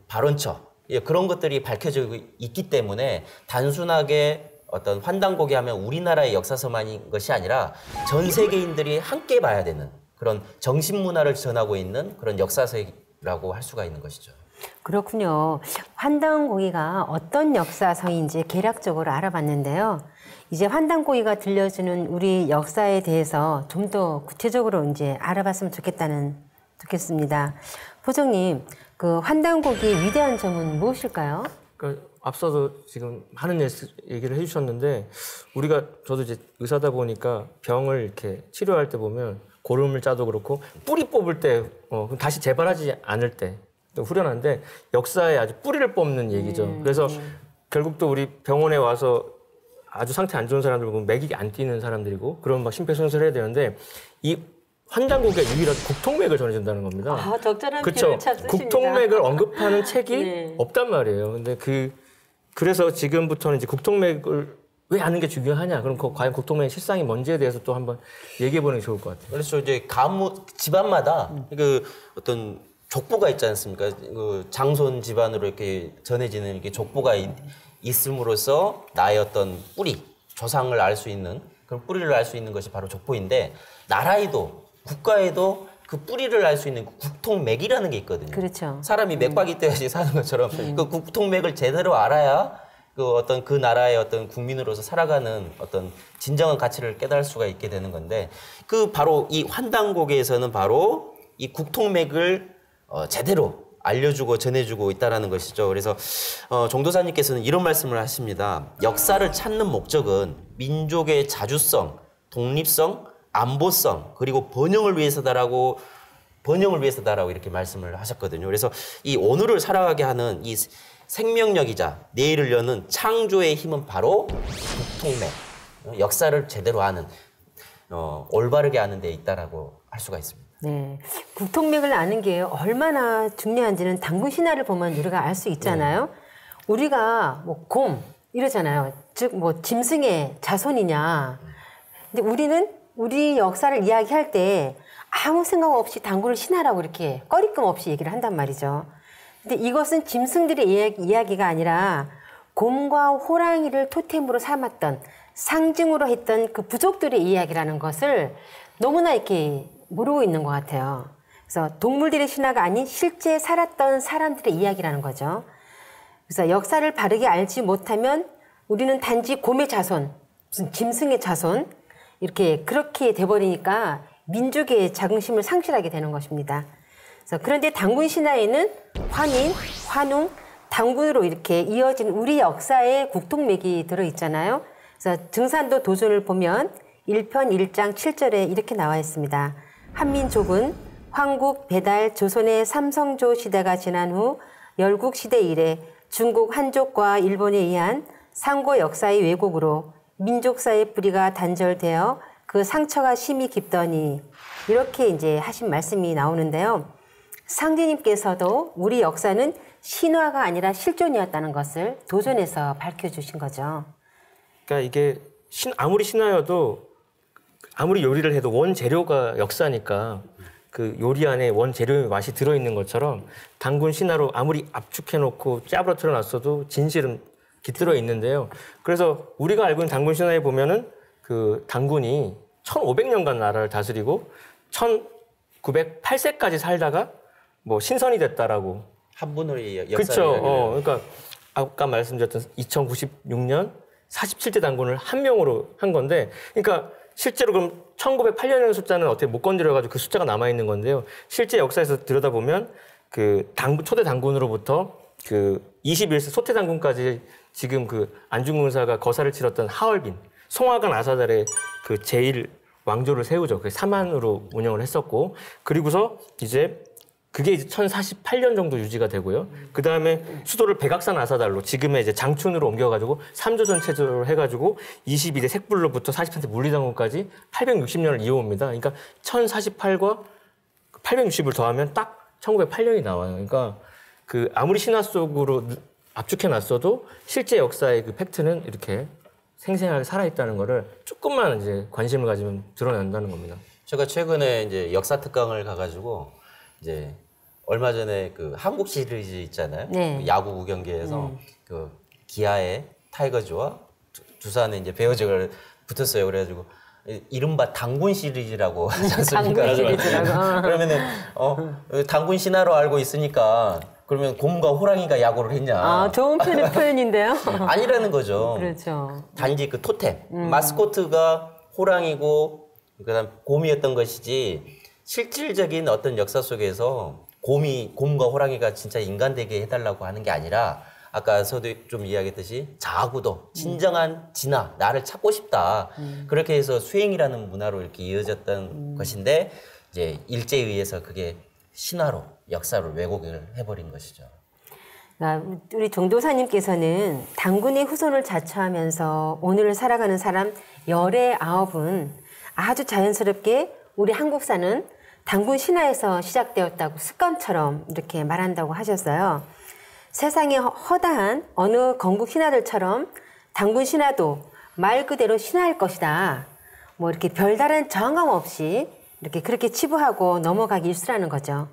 발원처 그런 것들이 밝혀지고 있기 때문에 단순하게 어떤 환단고기 하면 우리나라의 역사서만인 것이 아니라 전 세계인들이 함께 봐야 되는 그런 정신문화를 전하고 있는 그런 역사서라고 할 수가 있는 것이죠. 그렇군요. 환단고기가 어떤 역사서인지 개략적으로 알아봤는데요. 이제 환단고기가 들려주는 우리 역사에 대해서 좀 더 구체적으로 이제 알아봤으면 좋겠습니다. 포정님, 그 환단고기 위대한 점은 무엇일까요? 그러니까 앞서도 지금 많은 얘기를 해주셨는데 저도 이제 의사다 보니까 병을 이렇게 치료할 때 보면 고름을 짜도 그렇고 뿌리 뽑을 때 다시 재발하지 않을 때 후련한데 역사에 아주 뿌리를 뽑는 얘기죠. 그래서 결국 또 우리 병원에 와서 아주 상태 안 좋은 사람들 보면 맥이 안 뛰는 사람들이고 그런 막 심폐소생술을 해야 되는데 이 환단고기가 유일하게 국통맥을 전해준다는 겁니다. 아, 적절한 그렇죠. 표현을 찾으십니다. 국통맥을 언급하는 책이 네. 없단 말이에요. 근데 그래서 지금부터는 이제 국통맥을 왜 아는 게 중요하냐? 그럼 과연 국통맥의 실상이 뭔지에 대해서 또 한번 얘기해 보는 게 좋을 것 같아요. 그래서 이제 집안마다 그 어떤 족보가 있지 않습니까? 그 장손 집안으로 이렇게 전해지는 이렇게 족보가 있음으로써 나의 어떤 뿌리, 조상을 알 수 있는 그런 뿌리를 알 수 있는 것이 바로 족보인데 나라에도 국가에도 그 뿌리를 알 수 있는 국통맥이라는 게 있거든요. 그렇죠. 사람이 맥박이 떼야지 사는 것처럼 그 국통맥을 제대로 알아야 그 나라의 어떤 국민으로서 살아가는 어떤 진정한 가치를 깨달을 수가 있게 되는 건데 바로 이 환단고기에서는 바로 이 국통맥을 제대로 알려주고 전해주고 있다는 것이죠. 그래서 정도사님께서는 이런 말씀을 하십니다. 역사를 찾는 목적은 민족의 자주성, 독립성, 안보성 그리고 번영을 위해서다라고 이렇게 말씀을 하셨거든요. 그래서 이 오늘을 살아가게 하는 이 생명력이자 내일을 여는 창조의 힘은 바로 국통맥, 역사를 제대로 아는, 올바르게 아는 데 있다라고 할 수가 있습니다. 네, 국통맥을 아는 게 얼마나 중요한지는 당군 신화를 보면 우리가 알 수 있잖아요. 우리가 뭐 곰 이러잖아요. 즉 뭐 짐승의 자손이냐. 근데 우리는 우리 역사를 이야기할 때 아무 생각 없이 당군을 신하라고 이렇게 꺼리낌 없이 얘기를 한단 말이죠. 근데 이것은 짐승들의 이야기가 아니라 곰과 호랑이를 토템으로 삼았던, 상징으로 했던 그 부족들의 이야기라는 것을 너무나 이렇게 모르고 있는 것 같아요. 그래서 동물들의 신화가 아닌 실제 살았던 사람들의 이야기라는 거죠. 그래서 역사를 바르게 알지 못하면 우리는 단지 곰의 자손, 무슨 짐승의 자손, 이렇게 그렇게 돼버리니까 민족의 자긍심을 상실하게 되는 것입니다. 그래서 그런데 당군 신화에는 환인, 환웅, 당군으로 이렇게 이어진 우리 역사의 국통맥이 들어있잖아요. 그래서 등산도 도전을 보면 1편 1장 7절에 이렇게 나와 있습니다. 한민족은 황국, 배달, 조선의 삼성조 시대가 지난 후 열국시대 이래 중국 한족과 일본에 의한 상고 역사의 왜곡으로 민족사의 뿌리가 단절되어 그 상처가 심히 깊더니, 이렇게 이제 하신 말씀이 나오는데요. 상제님께서도 우리 역사는 신화가 아니라 실존이었다는 것을 도전에서 밝혀주신 거죠. 그러니까 이게 아무리 신화여도 아무리 요리를 해도 원재료가 역사니까 그 요리 안에 원재료의 맛이 들어있는 것처럼 당군 신화로 아무리 압축해놓고 짜부러뜨려 놨어도 진실은 깃들어 있는데요. 그래서 우리가 알고 있는 당군 신화에 보면은 그 당군이 1500년간 나라를 다스리고 1908세까지 살다가 뭐 신선이 됐다라고. 한 분의 역사를. 그렇죠. 그러니까 아까 말씀드렸던 2096년 47대 당군을 한 명으로 한 건데, 그러니까 실제로 그럼 1908년의 숫자는 어떻게 못 건드려가지고 그 숫자가 남아 있는 건데요. 실제 역사에서 들여다보면 그 초대 당군으로부터 그 21세 소태 당군까지 지금 그 안중근사가 거사를 치렀던 하얼빈, 송화관 아사달의 그 제1 왕조를 세우죠. 그 사만으로 운영을 했었고, 그리고서 이제 그게 이제 1048년 정도 유지가 되고요. 그 다음에 수도를 백악산 아사달로 지금의 이제 장춘으로 옮겨가지고 3조선 체제로 해가지고 22대 색불로부터 43대 물리당군까지 860년을 이어옵니다. 그러니까 1048과 860을 더하면 딱 1908년이 나와요. 그러니까 그 아무리 신화 속으로 압축해놨어도 실제 역사의 그 팩트는 이렇게 생생하게 살아있다는 거를 조금만 이제 관심을 가지면 드러난다는 겁니다. 제가 최근에 이제 역사 특강을 가가지고 이제 얼마 전에 그 한국 시리즈 있잖아요. 네. 그 야구 경기에서 그 기아의 타이거즈와 두산의 이제 베어즈가 붙었어요. 그래가지고 이른바 당군 시리즈라고 하지 않습니까? 당군 시리즈라고. 그러면은 당군 신화로 알고 있으니까 그러면 곰과 호랑이가 야구를 했냐? 아, 좋은 표현인데요. 아니라는 거죠. 그렇죠. 단지 그 토템, 마스코트가 호랑이고 그다음 곰이었던 것이지 실질적인 어떤 역사 속에서 곰과 호랑이가 진짜 인간 되게 해달라고 하는 게 아니라 아까 서도 좀 이야기했듯이 자아구도, 진정한 진화, 나를 찾고 싶다. 그렇게 해서 수행이라는 문화로 이렇게 이어졌던 것인데 이제 일제에 의해서 그게 신화로 역사로 왜곡을 해버린 것이죠. 우리 정도사님께서는 당군의 후손을 자처하면서 오늘을 살아가는 사람 19은 아주 자연스럽게 우리 한국사는 당군 신화에서 시작되었다고 습관처럼 이렇게 말한다고 하셨어요. 세상에 허다한 어느 건국 신화들처럼 당군 신화도 말 그대로 신화일 것이다. 뭐 이렇게 별다른 저항감 없이 이렇게 그렇게 치부하고 넘어가기 일쑤라는 거죠.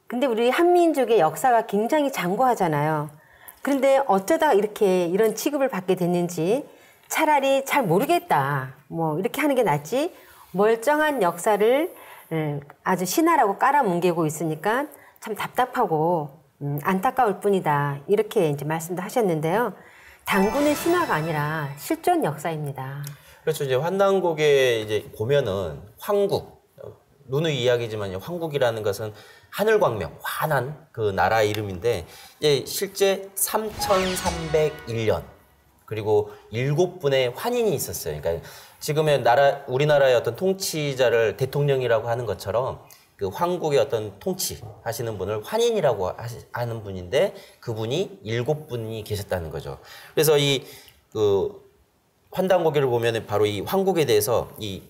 근데 우리 한민족의 역사가 굉장히 장고하잖아요. 그런데 어쩌다가 이런 취급을 받게 됐는지 차라리 잘 모르겠다. 뭐 이렇게 하는 게 낫지. 멀쩡한 역사를 아주 신화라고 깔아뭉개고 있으니까 참 답답하고 안타까울 뿐이다. 이렇게 이제 말씀도 하셨는데요. 당군은 신화가 아니라 실존 역사입니다. 그렇죠. 이제 환단곡에 이제 보면은 황국, 누누이 이야기지만 황국이라는 것은 하늘광명, 환한 그 나라 이름인데 이제 실제 3301년 그리고 7분의 환인이 있었어요. 그러니까 지금의 우리나라의 어떤 통치자를 대통령이라고 하는 것처럼 그 황국의 어떤 통치 하시는 분을 환인이라고 하는 분인데 그분이 7분이 계셨다는 거죠. 그래서 이 그 환단고기를 보면 바로 이 황국에 대해서 이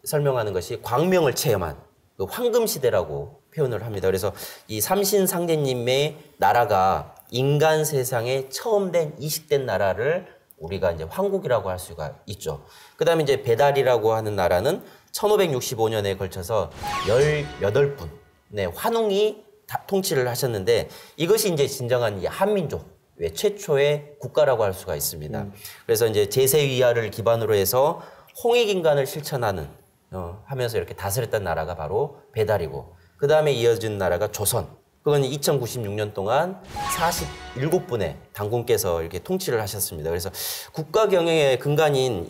설명하는 것이 광명을 체험한 그 황금 시대라고 표현을 합니다. 그래서 이 삼신상제님의 나라가 인간 세상에 처음 된 이식된 나라를 우리가 이제 황국이라고 할 수가 있죠. 그다음에 이제 배달이라고 하는 나라는 1565년에 걸쳐서 18분 환웅이 통치를 하셨는데 이것이 이제 진정한 이 한민족 최초의 국가라고 할 수가 있습니다. 그래서 이제 제세위하를 기반으로 해서 홍익인간을 실천하는 하면서 이렇게 다스렸던 나라가 바로 배달이고 그 다음에 이어진 나라가 조선. 그건 2096년 동안 47분의 당군께서 이렇게 통치를 하셨습니다. 그래서 국가 경영의 근간인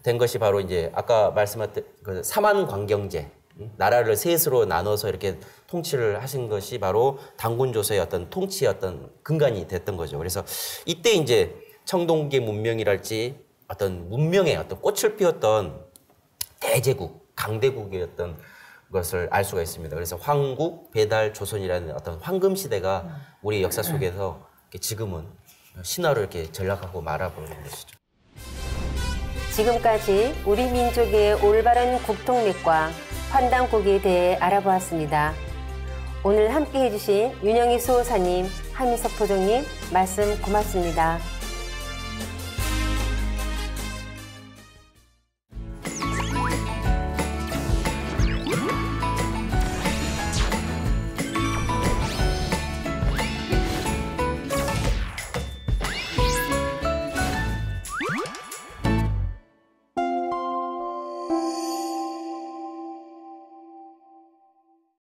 된 것이 바로 이제 아까 말씀하셨던 그 삼한관경제, 나라를 셋으로 나눠서 이렇게 통치를 하신 것이 바로 당군조서의 어떤 통치의 어떤 근간이 됐던 거죠. 그래서 이때 이제 청동기 문명이랄지 어떤 문명의 어떤 꽃을 피웠던 대제국, 강대국이었던 것을 알 수가 있습니다. 그래서 황국, 배달, 조선이라는 어떤 황금 시대가 우리 역사 속에서 지금은 신화로 이렇게 전락하고 말아버리는 것이죠. 지금까지 우리 민족의 올바른 국통력과 환단고기에 대해 알아보았습니다. 오늘 함께해 주신 윤영희 수호사님, 한민석 포정님 말씀 고맙습니다.